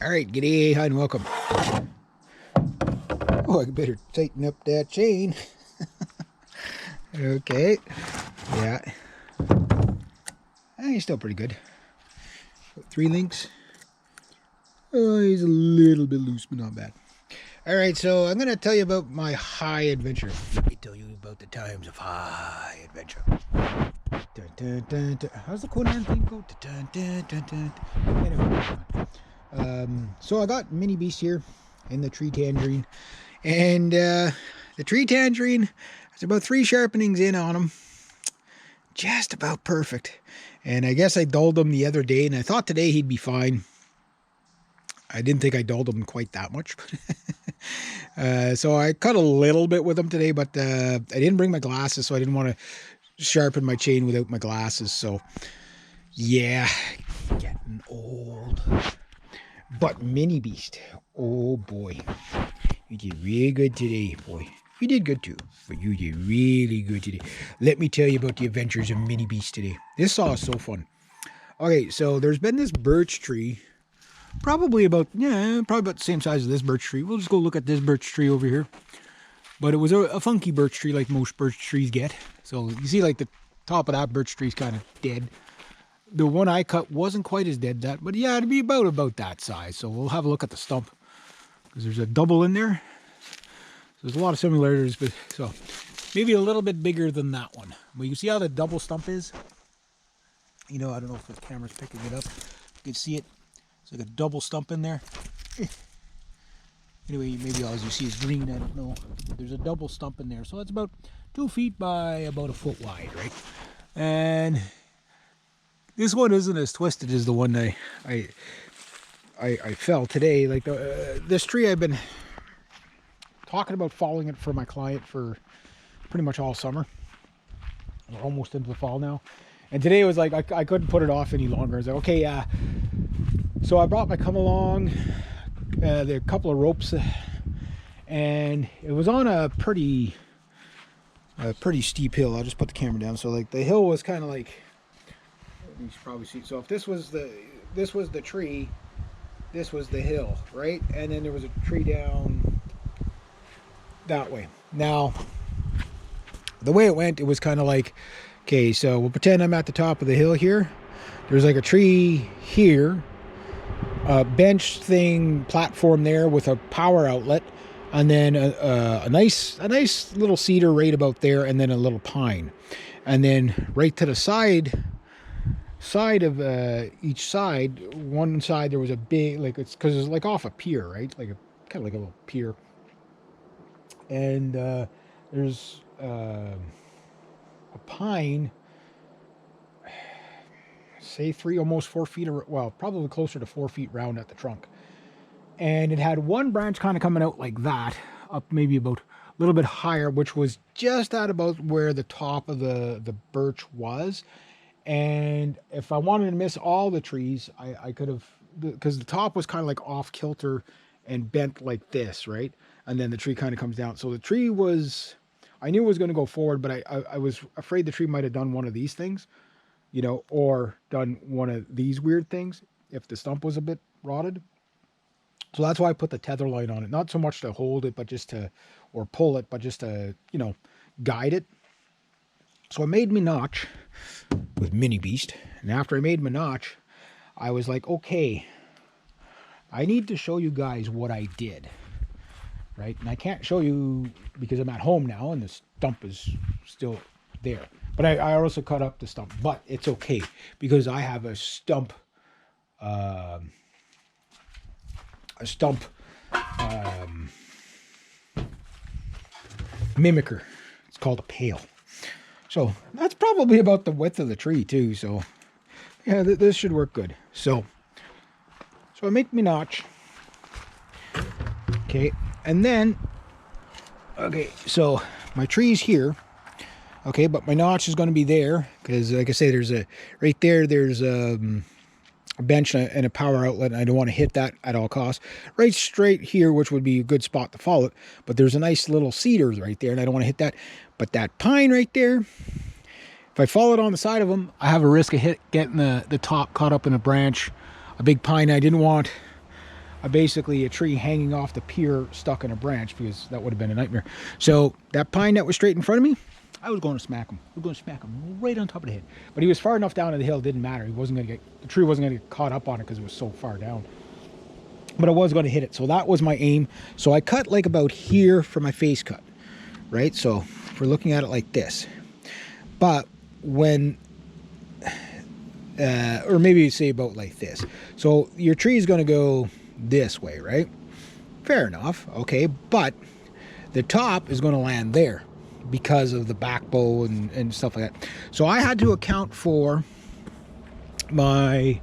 All right, g'day, hi, and welcome. Oh, I better tighten up that chain. Okay, yeah. He's still pretty good. 3 links. Oh, he's a little bit loose, but not bad. All right, so I'm going to tell you about my high adventure. Let me tell you about the times of high adventure. Dun, dun, dun, dun. How's the Conan theme go? Dun, dun, dun, dun, dun. Anyway, so I got Mini Beast here in the tree tangerine. And the tree tangerine, there's about 3 sharpenings in on him. Just about perfect. And I guess I dulled him the other day, and I thought today he'd be fine. I didn't think I dulled him quite that much. So I cut a little bit with him today, but I didn't bring my glasses, so I didn't want to sharpen my chain without my glasses. So, yeah, getting old. But Mini Beast, oh boy. You did really good today, boy. You did good too, but you did really good today. Let me tell you about the adventures of Mini Beast today. This saw is so fun. Okay, so there's been this birch tree, probably about the same size as this birch tree. We'll just go look at this birch tree over here. But it was a funky birch tree, like most birch trees get. So you see, like the top of that birch tree is kind of dead. The one I cut wasn't quite as dead, but yeah, it'd be about that size. So we'll have a look at the stump, because there's a double in there. So there's a lot of similarities, but so maybe a little bit bigger than that one. Well, you see how the double stump is? You know, I don't know if the camera's picking it up. You can see it. It's like a double stump in there. Anyway, maybe all you see is green, I don't know. But there's a double stump in there. So it's about 2 feet by about a foot wide, right? And this one isn't as twisted as the one I fell today. Like this tree, I've been talking about falling it for my client for pretty much all summer. We're almost into the fall now. And today was like, I couldn't put it off any longer. I was like, okay, so I brought my come along, there are a couple of ropes, and it was on a pretty steep hill. I'll just put the camera down. So like the hill was kind of like, you should probably see. So if this was the tree, this was the hill, right? And then there was a tree down that way. Now, the way it went, it was kind of like, okay, so we'll pretend I'm at the top of the hill here. There's like a tree here, a bench thing, platform there with a power outlet, and then a nice little cedar right about there, and then a little pine. And then right to the side of each side, one side there was a big, like, it's because it's like off a pier, right? Like kind of like a little pier. And there's a pine, say almost 4 feet, well, probably closer to 4 feet round at the trunk. And it had one branch kind of coming out like that, up maybe about a little bit higher, which was just at about where the top of the birch was. And if I wanted to miss all the trees, I could have, because the top was kind of like off kilter and bent like this, right? And then the tree kind of comes down. So the tree was, I knew it was going to go forward, but I was afraid the tree might have done one of these things, you know, or done one of these weird things if the stump was a bit rotted. So that's why I put the tether line on it. Not so much to hold it, but just to, or pull it, but just to, you know, guide it. So I made my notch with Mini Beast. And after I made my notch, I was like, okay, I need to show you guys what I did. Right? And I can't show you because I'm at home now and the stump is still there. But I also cut up the stump. But it's okay because I have a stump mimicker. It's called a pail. So that's probably about the width of the tree too. So yeah, this should work good. So I make me notch. Okay. And then, okay, so my tree's here, okay, but my notch is going to be there, because like I say, there's right there, there's a bench and a power outlet, and I don't want to hit that at all costs. Right straight here, which would be a good spot to follow it, but there's a nice little cedar right there, and I don't want to hit that. But that pine right there, if I follow it on the side of them, I have a risk of getting the top caught up in a branch, a big pine. I didn't want basically a tree hanging off the pier stuck in a branch, because that would have been a nightmare. So that pine that was straight in front of me, I was going to smack him. I was going to smack him right on top of the head. But he was far enough down the hill, it didn't matter. He wasn't going to get, the tree wasn't going to get caught up on it because it was so far down. But I was going to hit it. So that was my aim. So I cut like about here for my face cut, right? So if we're looking at it like this. But when, or maybe you say about like this. So your tree is going to go this way, right? Fair enough. Okay. But the top is going to land there because of the back bow and stuff like that. So I had to account for my,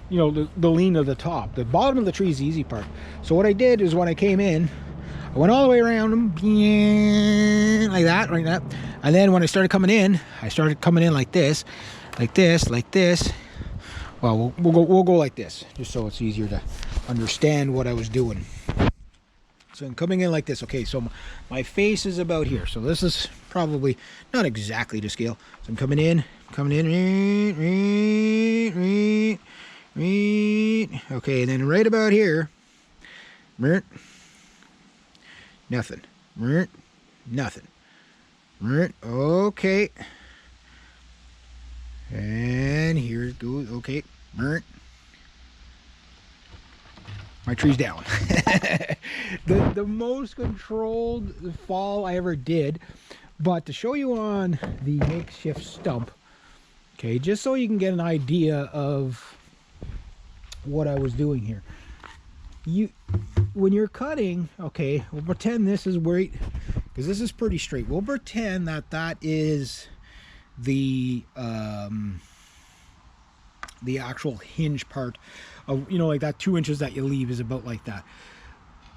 you know, the lean of the top. The bottom of the tree is the easy part. So what I did is when I came in, I went all the way around them, like that, like that. And then when I started coming in like this, like this, like this. Well, we'll go like this, just so it's easier to understand what I was doing. So I'm coming in like this. Okay, so my face is about here. So this is probably not exactly to scale. So I'm coming in. Okay, and then right about here, nothing, nothing. Okay, and here it goes. Okay, my tree's down. the most controlled fall I ever did. But to show you on the makeshift stump, okay, just so you can get an idea of what I was doing here. When you're cutting, okay, we'll pretend this is right, because this is pretty straight. We'll pretend that is the actual hinge part of, you know, like that 2 inches that you leave is about like that.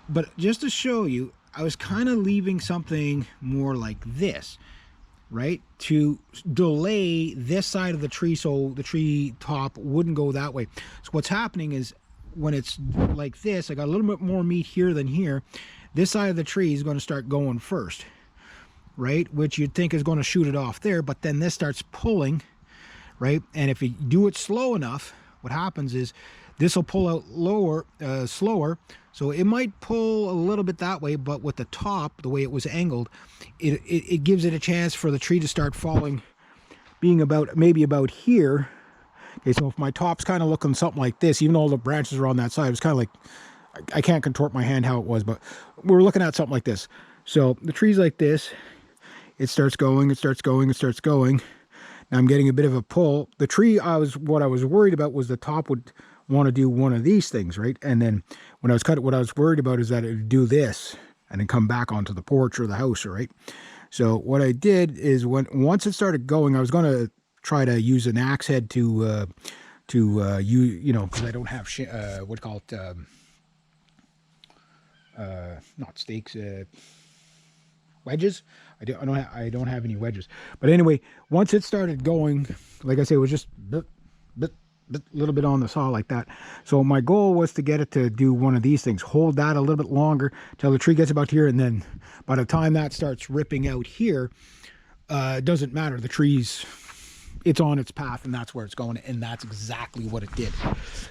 But just to show you, I was kind of leaving something more like this, right, to delay this side of the tree so the tree top wouldn't go that way. So what's happening is when it's like this, I got a little bit more meat here than here. This side of the tree is going to start going first, right, which you'd think is going to shoot it off there, but then this starts pulling, right? And if you do it slow enough, what happens is this will pull out slower. So it might pull a little bit that way, but with the top, the way it was angled, it gives it a chance for the tree to start falling, being about maybe about here. Okay, so if my top's kind of looking something like this, even though the branches are on that side, it's kind of like, I can't contort my hand how it was, but we're looking at something like this. So the tree's like this. It starts going, it starts going, it starts going. Now I'm getting a bit of a pull. The tree, what I was worried about was the top would want to do one of these things, right? And then when I was cutting, what I was worried about is that it would do this and then come back onto the porch or the house, right? So what I did is once it started going, I was going to try to use an axe head to you know, because I don't have what do you call it, not stakes, wedges. I don't have any wedges. But anyway, once it started going, like I say, it was just a little bit on the saw like that. So my goal was to get it to do one of these things, hold that a little bit longer till the tree gets about here, and then by the time that starts ripping out here, it doesn't matter. The tree's, it's on its path, and that's where it's going, and that's exactly what it did.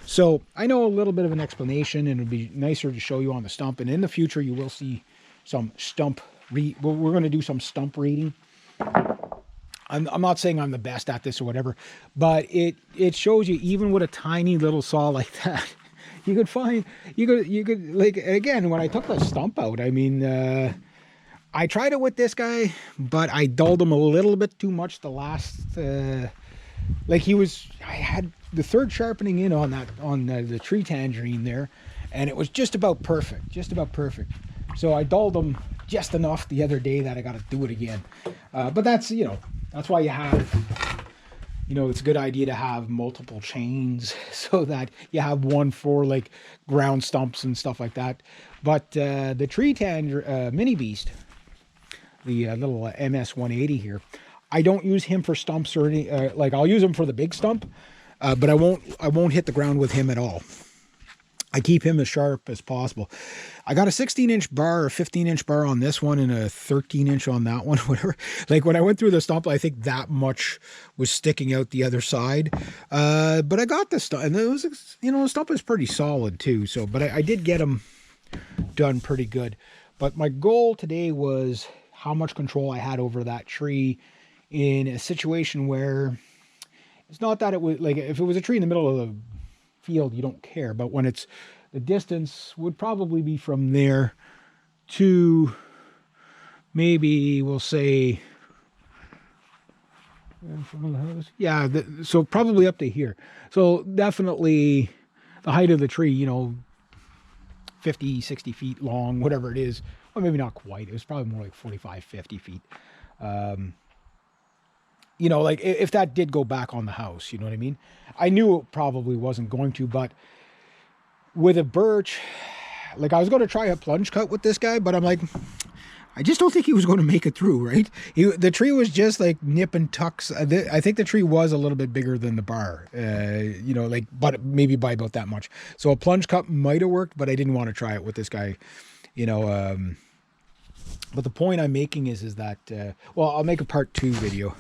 So I know a little bit of an explanation, and it'd be nicer to show you on the stump, and in the future you will see some stump we're going to do some stump reading. I'm not saying I'm the best at this or whatever, but it shows you, even with a tiny little saw like that, you could like, again, when I took the stump out, I mean, I tried it with this guy, but I dulled him a little bit too much the last, like I had the third sharpening in on that, on the tree tangerine there, and it was just about perfect. So I dulled them just enough the other day that I got to do it again. But that's, you know, that's why you have, you know, it's a good idea to have multiple chains so that you have one for like ground stumps and stuff like that. But the tree tanger mini beast, the little MS 180 here, I don't use him for stumps or any, like I'll use him for the big stump, but I won't hit the ground with him at all. I keep him as sharp as possible. I got a 16-inch bar, a 15-inch bar on this one, and a 13-inch on that one, whatever. Like when I went through the stump, I think that much was sticking out the other side. But I got the stump, and it was, you know, the stump is pretty solid too. So, but I did get them done pretty good. But my goal today was how much control I had over that tree in a situation where it's not that it was like if it was a tree in the middle of the field, you don't care. But when it's the distance would probably be from there to maybe we'll say in front of the house. Yeah, so probably up to here. So definitely the height of the tree, you know, 50, 60 feet long, whatever it is. Well, maybe not quite. It was probably more like 45, 50 feet. You know, like if that did go back on the house, you know what I mean? I knew it probably wasn't going to, but with a birch, like I was going to try a plunge cut with this guy, but I'm like, I just don't think he was going to make it through, right? The tree was just like nip and tucks. I think the tree was a little bit bigger than the bar, you know, like, but maybe by about that much. So a plunge cut might have worked, but I didn't want to try it with this guy, you know. But the point I'm making is that, well, I'll make a part 2 video